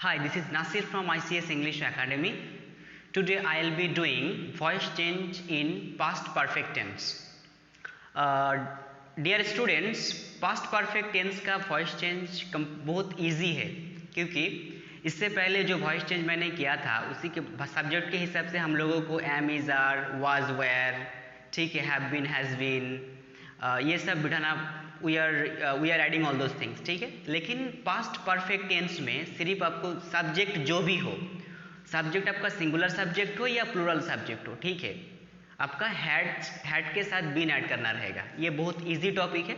Hi, this is Nasir from ICS English Academy. Today I will be doing voice change in past perfect tense. Dear students, past perfect tense का voice change बहुत easy है क्योंकि इससे पहले जो voice change मैंने किया था उसी के सब्जेक्ट के हिसाब से हम लोगों को am, is, are, was, were, ठीक है, have been, has been, ये सब बिठाना we are adding all those things, ठीक है। लेकिन पास्ट परफेक्ट टेंस में सिर्फ आपको सब्जेक्ट जो भी हो, सब्जेक्ट आपका सिंगुलर सब्जेक्ट हो या प्लूरल सब्जेक्ट हो, ठीक है, आपका हैड के साथ बीन ऐड करना रहेगा। ये बहुत इजी टॉपिक है।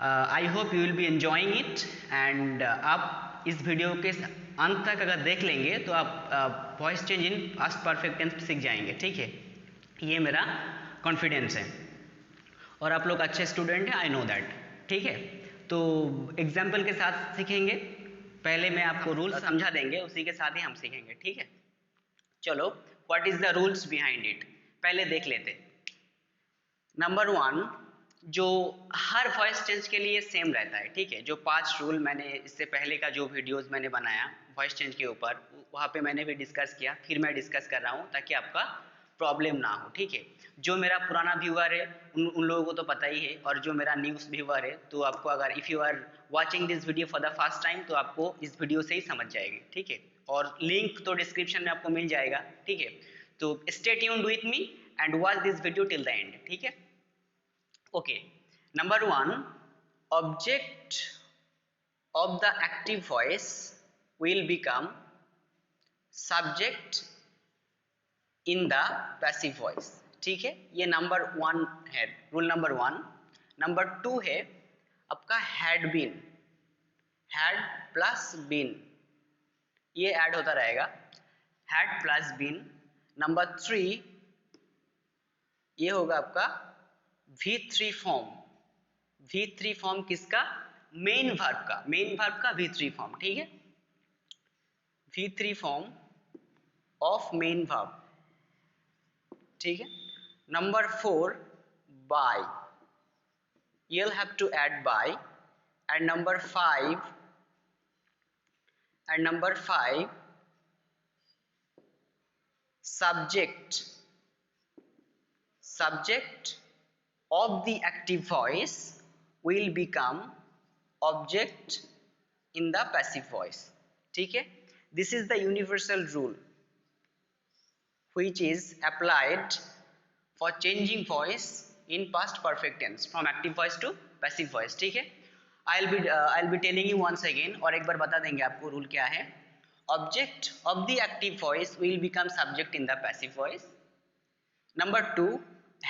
आई hope you will be enjoying it and आप इस वीडियो के अंत तक अगर देख लेंगे तो आप voice change in past perfect tense सीख जाएंगे, ठीक है। ये मेरा कॉन्फिडेंस है और आप लोग अच्छे स्टूडेंट हैं, आई नो दैट, ठीक है। तो एग्जाम्पल के साथ सीखेंगे। पहले मैं आपको रूल्स समझा देंगे, उसी के साथ ही हम सीखेंगे, ठीक है। चलो, what is the rules behind it पहले देख लेते। नंबर 1, जो हर वॉइस चेंज के लिए सेम रहता है, ठीक है। जो 5 रूल मैंने इससे पहले का जो वीडियोस मैंने बनाया वॉइस चेंज के ऊपर, वहाँ पे मैंने भी डिस्कस किया, फिर मैं डिस्कस कर रहा हूँ ताकि आपका प्रॉब्लम ना हो, ठीक है। जो मेरा पुराना व्यूअर है उन लोगों को तो पता ही है, और जो मेरा न्यूज़ व्यूअर है तो आपको, अगर if you are watching this video for the first time तो आपको इस वीडियो से ही समझ जाएगी, ठीक है। और लिंक तो डिस्क्रिप्शन में आपको मिल जाएगा, ठीक है। तो stay tuned with me and watch this video till the end, ठीक है। Okay, number 1, object of the active voice will become subject in the passive voice, ठीक है। ये नंबर 1 है, रूल नंबर 1। नंबर 2 है आपका had been, had plus been, ये add होता रहेगा, had प्लस been। नंबर 3 ये होगा आपका V3 फॉर्म। V3 फॉर्म किसका? मेन वर्ब का, मेन वर्ब का V3 फॉर्म, ठीक है। V3 form of main verb, ठीक है। Number 4 by, you'll have to add by। and number 5 subject of the active voice will become object in the passive voice, ठीक है। This is the universal rule which is applied for changing voice in past perfect tense from active voice to passive voice, ठीक है। I'll be telling you once again, और एक बार बता देंगे आपको rule क्या है। Object of the active voice will become subject in the passive voice। Number 2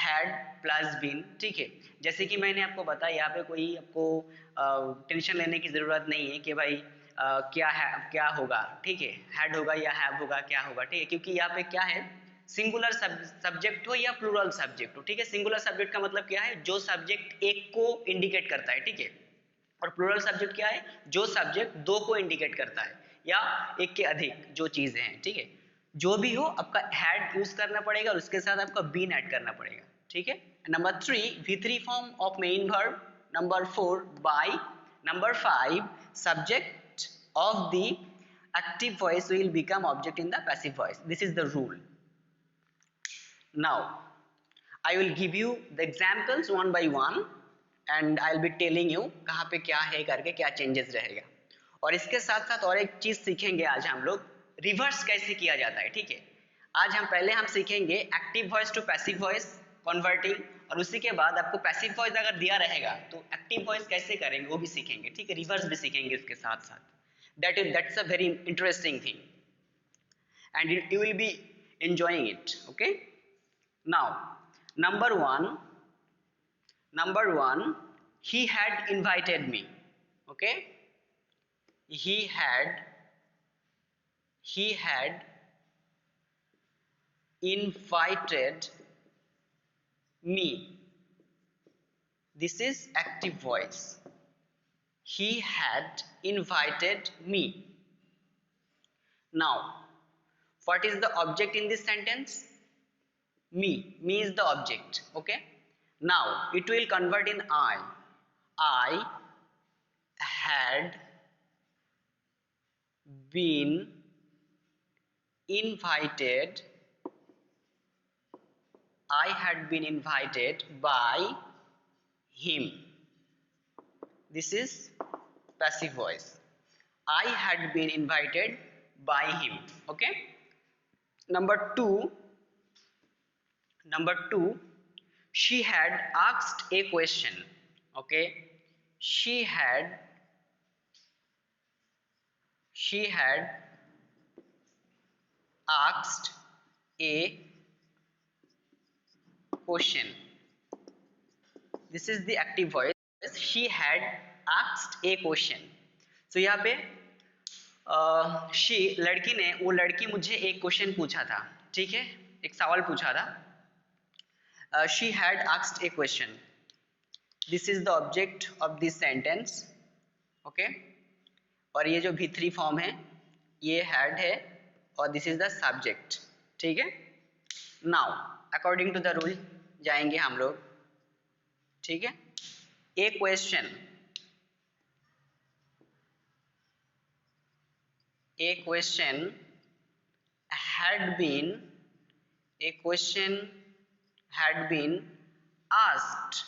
had plus been, ठीक है। जैसे कि मैंने आपको बताया, यहाँ पे कोई आपको टेंशन लेने की ज़रूरत नहीं है कि भाई क्या है, क्या होगा, ठीक है, हैड होगा या हैव होगा, क्या होगा, ठीक है। क्योंकि यहाँ पे क्या है, सिंगुलर सब्जेक्ट हो या प्लूरल सब्जेक्ट हो, ठीक है। सिंगुलर सब्जेक्ट का मतलब क्या है, जो सब्जेक्ट एक को इंडिकेट करता है, ठीक है। और प्लूरल सब्जेक्ट क्या है, जो सब्जेक्ट दो को इंडिकेट करता है या एक के अधिक जो चीजें हैं, ठीक है। जो भी हो आपका हैड यूज करना पड़ेगा और उसके साथ आपका बीन ऐड करना पड़ेगा, ठीक है। Number 3 V3 form of main verb. Number 4 by. Number 5 subject of the active voice will become object in the passive voice. This is the rule. Now I will give you the examples one by one and I'll be telling you कहाँ पे क्या है करके, क्या changes रहेगा। और इसके साथ साथ और एक चीज सीखेंगे आज हम लोग, रिवर्स कैसे किया जाता है, ठीक है। आज हम पहले सीखेंगे active voice to passive voice converting, और उसी के बाद आपको पैसिव वॉइस अगर दिया रहेगा तो एक्टिव वॉइस कैसे करेंगे वो भी सीखेंगे, ठीक है। रिवर्स भी सीखेंगे इसके साथ साथ। that's a very interesting thing and you will be enjoying it, okay। Now number 1, he had invited me, okay। he had invited me, this is active voice। he had invited me। now what is the object in this sentence? Me is the object, okay। now it will convert in I had been invited, I had been invited by him. This is passive voice. I had been invited by him. Okay. Number two, she had asked a question. Okay. She had asked a question. This is the active voice. She had asked a question. So यहाँ पे she लड़की ने, वो लड़की मुझे एक question पूछा था, ठीक है, एक सवाल पूछा था. She had asked A question. This is the object of this sentence. Okay. और ये जो V3 फॉर्म है ये हैड है और दिस इज द सब्जेक्ट. ठीक है. Now according to the rule जाएंगे हम लोग. ठीक है. A question, a question had been asked,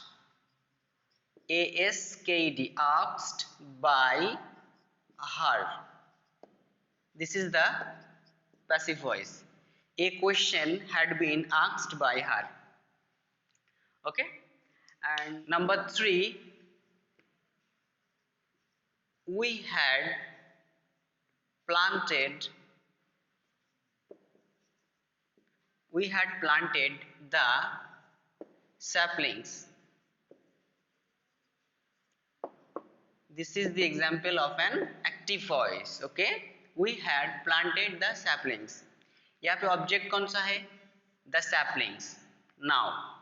asked by her. This is the passive voice. A question had been asked by her. Okay. And number 3, we had planted the saplings. This is the example of an active voice. Okay. We had planted the saplings. यहाँ पे object कौन सा है? The saplings. Now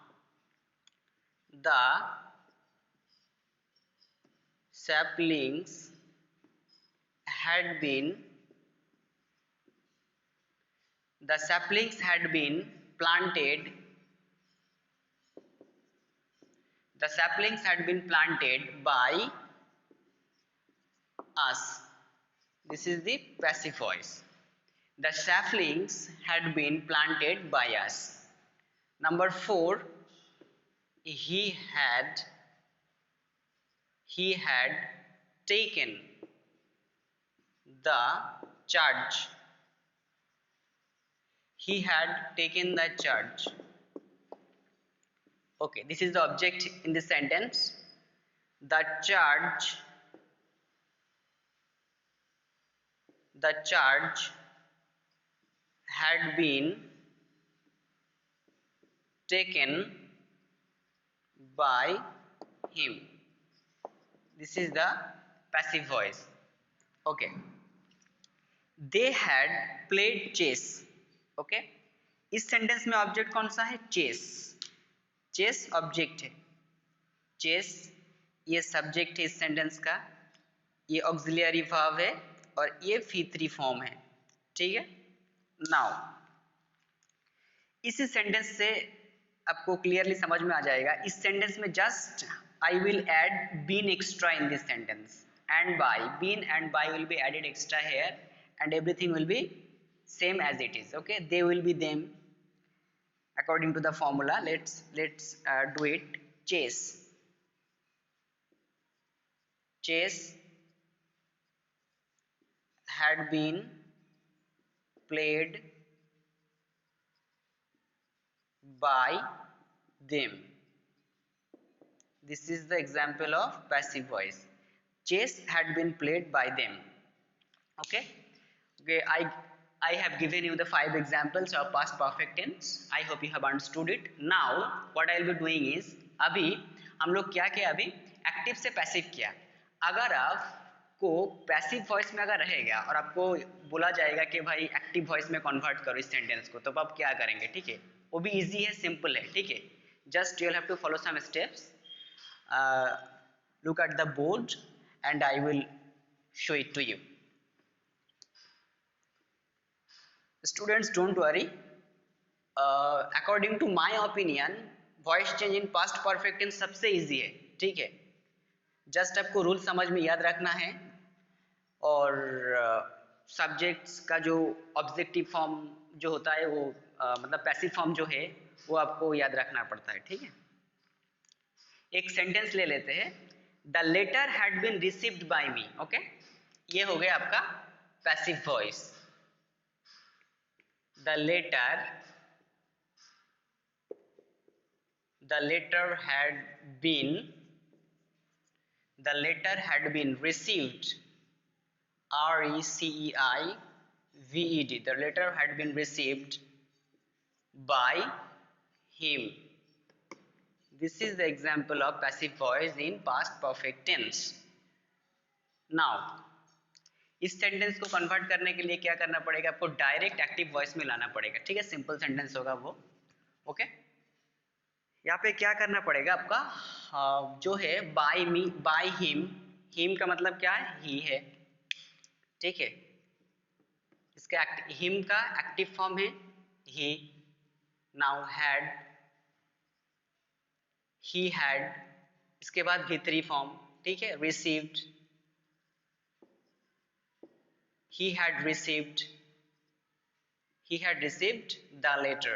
the saplings had been planted by us. This is the passive voice. The saplings had been planted by us. Number 4, he had taken the charge. He had taken the charge. Okay, this is the object in this sentence. The charge had been taken by him. This is the passive voice. Okay. They had played chess. Okay. इस sentence में object कौन सा है? Chess. Chess object है. Chess ये subject है इस sentence का. ये ऑक्सिलियरी वर्ब है और ये V3 फॉर्म है. ठीक है. नाउ इस सेंटेंस से आपको क्लियरली समझ में आ जाएगा. इस सेंटेंस में just I will add been extra in this sentence and by. Been and by will be added extra here and everything will be same as it is. Okay, they will be them according to the formula. Let's do it. Chess had been played by them. This is the example of passive voice. Chess had been played by them. Okay. I have given you the 5 examples of past perfect tense. I hope you have understood it. Now what I will be doing is, अभी हम लोग क्या किया? अभी active से passive किया. अगर आपको पैसिव वॉइस में अगर रहेगा और आपको बोला जाएगा कि भाई एक्टिव वॉइस में कन्वर्ट करो इस सेंटेंस को, तो आप क्या करेंगे? ठीक है. वो भी इजी है, सिंपल है. ठीक है. Just you will have to follow some steps. Look at the board and I will show it to you. Students, don't worry. According to my opinion, voice change in past perfect tense सबसे easy है. ठीक है. Just आपको rule समझ में याद रखना है और सब्जेक्ट्स का जो ऑब्जेक्टिव फॉर्म जो होता है वो मतलब पैसिव फॉर्म जो है वो आपको याद रखना पड़ता है, ठीक है। एक सेंटेंस ले लेते हैं, the letter had been received by me, okay. ये हो गया आपका passive voice. The letter had been received, RECEIVED, the letter had been received by him. This is the example of passive voice in past perfect tense. Now इस sentence को convert करने के लिए क्या करना पड़ेगा, आपको डायरेक्ट एक्टिव वॉइस में लाना पड़ेगा, ठीक है। सिंपल सेंटेंस होगा वो, ओके। यहाँ पे क्या करना पड़ेगा आपका, जो है बाय मी, बाय हिम का मतलब क्या है, ही है, ठीक है। इसका हिम का एक्टिव फॉर्म है ही। नाउ हैड, ही हैड, इसके बाद V3 फॉर्म, ठीक है, received, he had received the letter,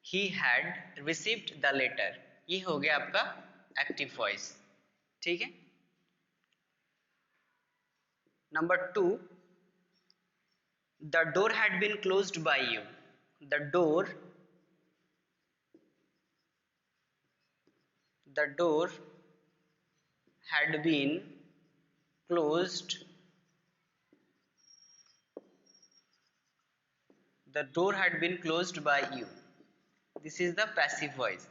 he had received the letter, ये हो गया आपका एक्टिव वॉइस, ठीक है। Number 2, the door had been closed by you, the door had been closed, the door had been closed by you, this is the passive voice।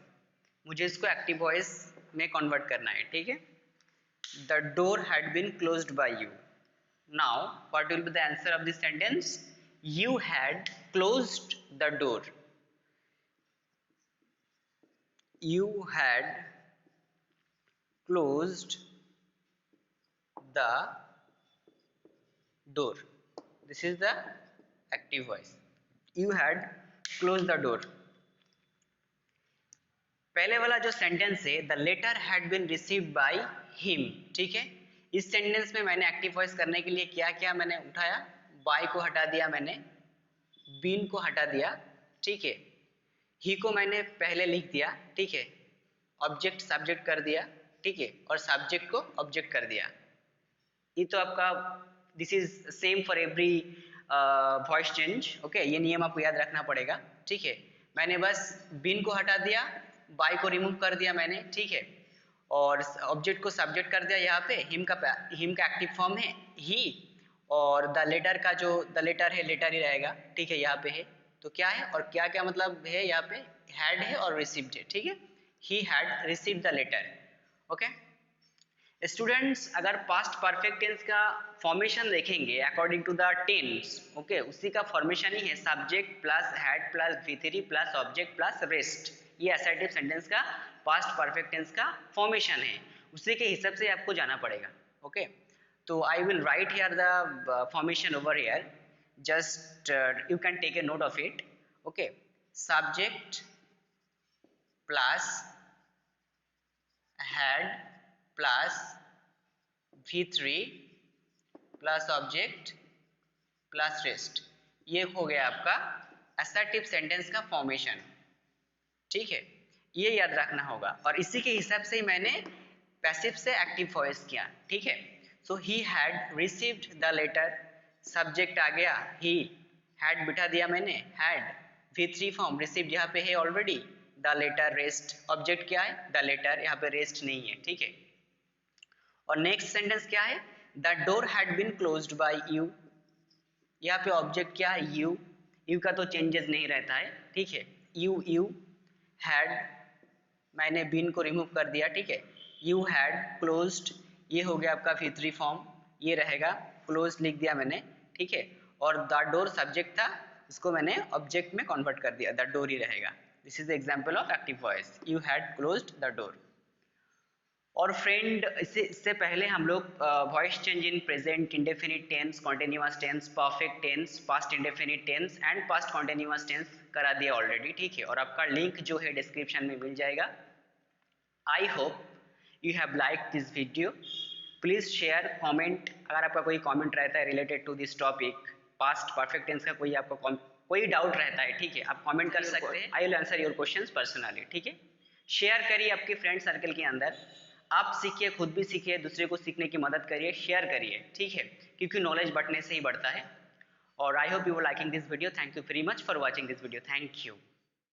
मुझे इसको active voice में convert करना है, ठीक है। the door had been closed by you, now what will be the answer of this sentence, you had closed the door, you had closed the door, this is the active voice, you had closed the door। पहले वाला जो sentence है, the letter had been received by him, ठीक है। इस sentence में मैंने active voice करने के लिए क्या क्या मैंने उठाया, बाय को हटा दिया मैंने, बीन को हटा दिया, ठीक है, ही को मैंने पहले लिख दिया, ठीक है, ऑब्जेक्ट सब्जेक्ट कर दिया, ठीक है, और सब्जेक्ट को ऑब्जेक्ट कर दिया। ये तो आपका this is same for every voice change, okay. ये नियम आपको याद रखना पड़ेगा, ठीक है। मैंने बस बीन को हटा दिया, बाय को रिमूव कर दिया मैंने, ठीक है, और ऑब्जेक्ट को सब्जेक्ट कर दिया। यहाँ पे हिम का एक्टिव फॉर्म है ही, और द लेटर का जो द लेटर है लेटर ही रहेगा, ठीक है, यहाँ पे है तो क्या है और क्या क्या मतलब है, यहाँ पे हैड है और रिसीव्ड है, ठीक है। He had received the letter, okay. Students अगर पास्ट परफेक्ट टेंस का फॉर्मेशन देखेंगे according to the tense, okay, उसी का फॉर्मेशन ही है subject plus had plus V3 plus object plus rest. ये असर्टिव सेंटेंस का पास्ट परफेक्ट टेंस का फॉर्मेशन है, उसी के हिसाब से आपको जाना पड़ेगा, ओके। तो I will write here the formation over here, just you can take a note of it, okay. Subject plus had plus V3 plus object plus rest, ये हो गया आपका असर्टिव सेंटेंस का फॉर्मेशन, ठीक है। ये याद रखना होगा और इसी के हिसाब से ही मैंने पैसिव से एक्टिव वॉइस किया, ठीक है। So he had received the letter, subject आ गया ही, हैड बिठा दिया मैंने हैड, V3 फॉर्म, रिसीव्ड यहाँ पे है already, the letter rest, object क्या है द लेटर, यहाँ पे रेस्ट नहीं है, ठीक है। और नेक्स्ट सेंटेंस क्या है, the door had been closed by you, यहाँ पे ऑब्जेक्ट क्या है यू, यू का तो चेंजेस नहीं रहता है, ठीक है। यू हैड, मैंने बीन को रिमूव कर दिया, ठीक है। यू हैड क्लोज्ड, ये हो गया आपका V3 फॉर्म, ये रहेगा, क्लोज लिख दिया मैंने, ठीक है। और द डोर सब्जेक्ट था, उसको मैंने ऑब्जेक्ट में कन्वर्ट कर दिया, द डोर ही रहेगा। This is the example of active voice, you had closed the door. और फ्रेंड इससे पहले हम लोग voice change in present indefinite tense, continuous tense, perfect tense, past indefinite tense and past continuous tense करा दिया already, ठीक है। और आपका लिंक जो है डिस्क्रिप्शन में मिल जाएगा। I hope you have like this video, please share comment, अगर आपका कोई कमेंट रहता है related to this topic, past perfect tense का कोई आपका कोई डाउट रहता है, ठीक है, आप कमेंट कर सकते हैं। I will answer your questions personally, ठीक है। शेयर करिए आपके फ्रेंड सर्कल के अंदर, आप सीखिए, खुद भी सीखिए, दूसरे को सीखने की मदद करिए, शेयर करिए, ठीक है, क्योंकि नॉलेज बढ़ने से ही बढ़ता है। और आई hope you were liking this video. Thank you very much for watching this video. Thank you.